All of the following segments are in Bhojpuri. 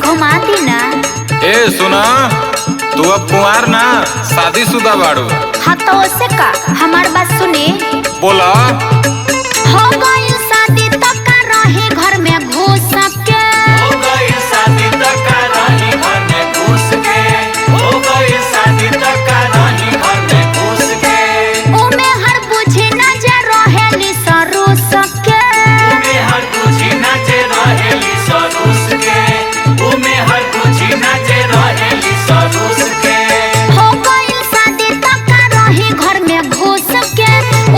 घुमाती ना। ए सुना, तू अब कुंवार ना शादीशुदा बाड़ू। हाँ तो उससे का हमार बात सुनी। बोला। हो गई शादी तो का रही घर में घुस के। हो गई शादी तो का रही घर में घुस के। हो गई शादी तो का रही घर में घुस के। उमे हर बुझी न जे रहेली सरुस के। उमे हर बुझी न जे रहेली सरुस के। उमे हर बुझी न जे रहेली सरुस के। हो गई शादी तो का रही घर में घुस के।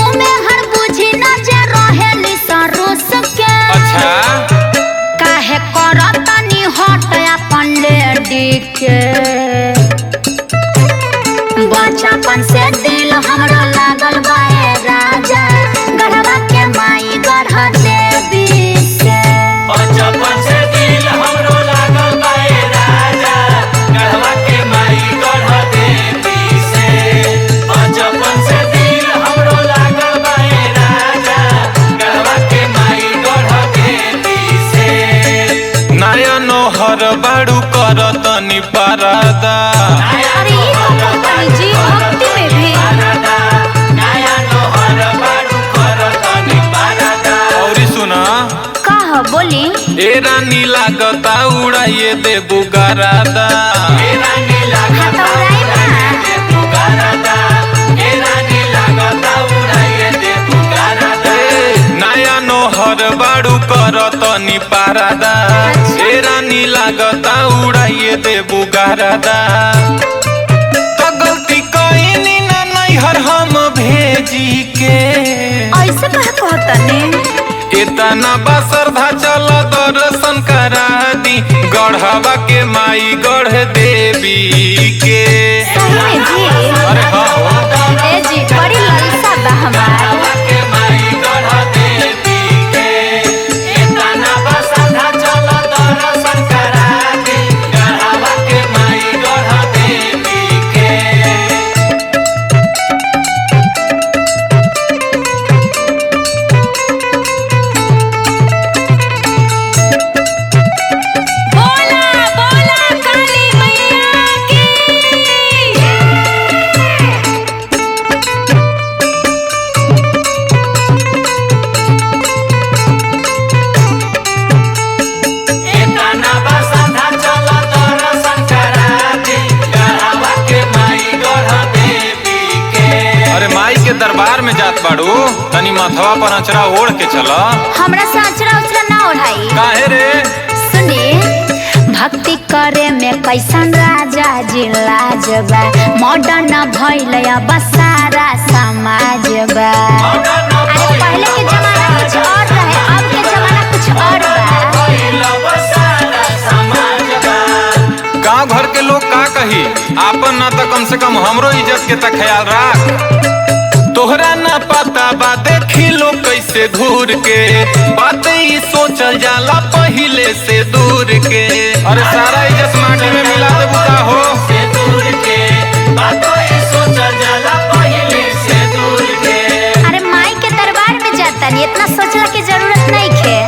उमे हर बुझी न जे रहेली सरुस के। अच्छा। काहे करतनी हट अपन लेडी के। बचपन से दिल हमरो लागल बा ए राजा, गढ़वा के माई गढ़ देवी से। बचपन से दिल हमरो लागल बा ए राजा, गढ़वा के माई गढ़ देवी से। बचपन से दिल हमरो लागल बा ए राजा, गढ़वा के माई गढ़ देवी से। नया नोहर बाड़ू करतनी पारदा। अरे ये तो कहतनी जी भक्ति में भी। नया नोहर बाड़ू करतनी पारदा। औरी सुना। कह बोली। ए रानी लागता उड़ाइए दे बुगारादा। ए रानी लागता उड़ाइए दे बुगारादा। ए रानी लागता उड़ाइए दे बुगारादा। नया नोहर बाड़ू करतनी पारदा। ए रानी लागता उड़ाइए दे बुगारादा। तो गलती कईनी ना नैहर हम भेजी के। ऐसे कह कहतनी। इतना बसरधा चल दर्शन करा दी, गढ़वा के माई गढ़ देवी के। सही में जी। अरे हाँ हो। ए जी बड़ी लालसा बा हमार। गढ़वा के माई गढ़ देवी के। इतना बसरधा चल दर्शन करा दी, गढ़वा के माई गढ़ देवी के। बोला बोला काली मैया की। इतना बसरधा चल दर्शन करा दी, गढ़वा के माई गढ़ देवी के। अरे माई के दरबार में जात बाड़ू, तनी माथवा पर अचरा ओढ़ के चला। हमरा से अचरा उचरा ना ओढ़ाई। काहे रे? सुनी। भक्ति करे में कैसन राजा जी लाजबा, मॉडर्न भइल अब सारा समाज बा। अरे पहले के जमाना कुछ और रहे, अब के जमाना कुछ और बा। गांव घर के लोग का कही, आपन ना तो कम से कम हमरो इज्जत के त ख्याल राख। तोहरा ना पता बा देखी लोग कैसे घूर के, बात ही सोचल जाला पहिले से दूर के। अरे सारा इज्जत माटी में मिला देबू का हो। से दूर के बातों ही सोचल जाला पहिले से दूर के। अरे माई के दरबार में जाता नहीं, इतना सोचला की जरूरत नहीं खे।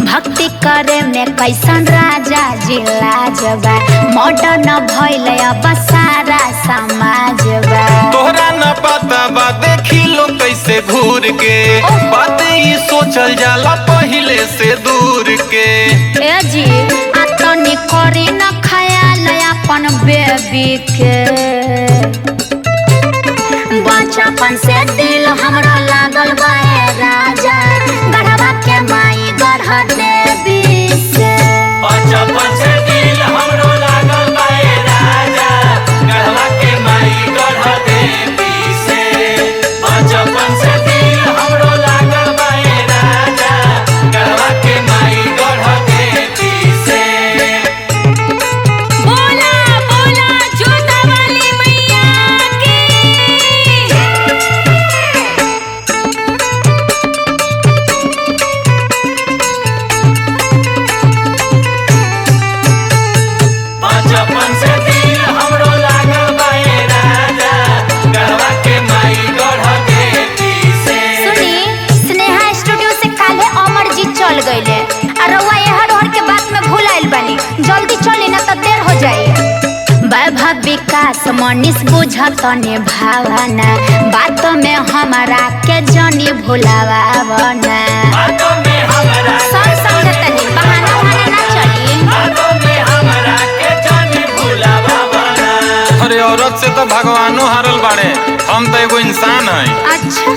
भक्ति करे में कैसन राजा जी लाजबा, मॉडर्न भइल अब सारा समाज बा। तोहरा ना पता बा देखी लोग कैसे घूर के, बात ही सोचल जाला पहिले से दूर के। ए जी आतनी करी न ख्याल अपन बेबी के। बचपन से दिल हमरो लागल बा ए राजा, गढ़वा के माई गढ़ देवी से। बचपन से दिल हमरो लागल बा ए राजा, गढ़वा के माई गढ़ देवी से। बचपन से दिल हमरो लागल बा ए राजा, गढ़वा के माई गढ़ देवी से। बोला बोला जोता वाली मैया की। मनीष बुझत ने भावना बात में हमारा के जनी भुलावा बना बातों में हमरा सब समझतनी बहाना बहाना ना चली बातों में हमरा के जानी भुलावा बना। अरे औरत से तो भगवानो हारल बाड़े, हम तो एगो इंसान है। अच्छा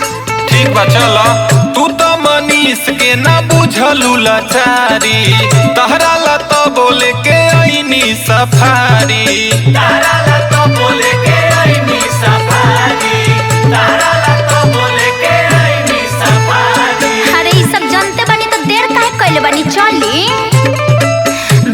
ठीक बा चलो, तू तो मनीष के ना बुझलू लाचारी, तहरा ला तो बोले के आईनी सफारी। तारा ला तो बोले के आईनी सफारी, तारा ला तो बोले के आईनी सफारी। अरे ये सब जानते बनी तो देर काहे कइले बनी चली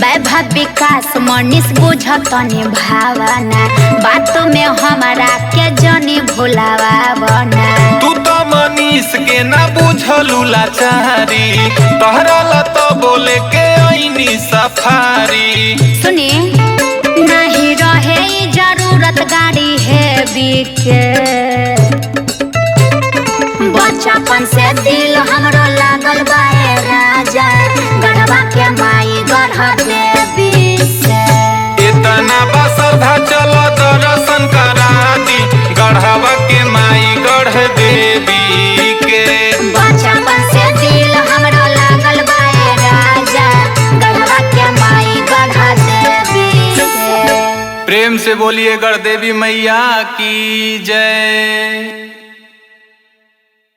वैभव विकास मनीष बुझत ने भावना बात में हमारा के जनी भुलावा बना तू तो मनीष के ना बुझलू लाचारी, तहरा ला तो बोले के आईनी सफारी। सुनी नहीं रहे ई जरूरत गाड़ी है बिके बचपन से दिल हमरो लागल बाए राजा गढ़वा के माई गढ़ देवी से इतना बसधा चलो दर्शन करा दी, गढ़वा के माई गढ़ देवी के। बचपन से दिल हमरो लागल बाए राजा गढ़वा के माई गढ़ देवी से प्रेम से बोलिए गढ़ देवी मैया की जय।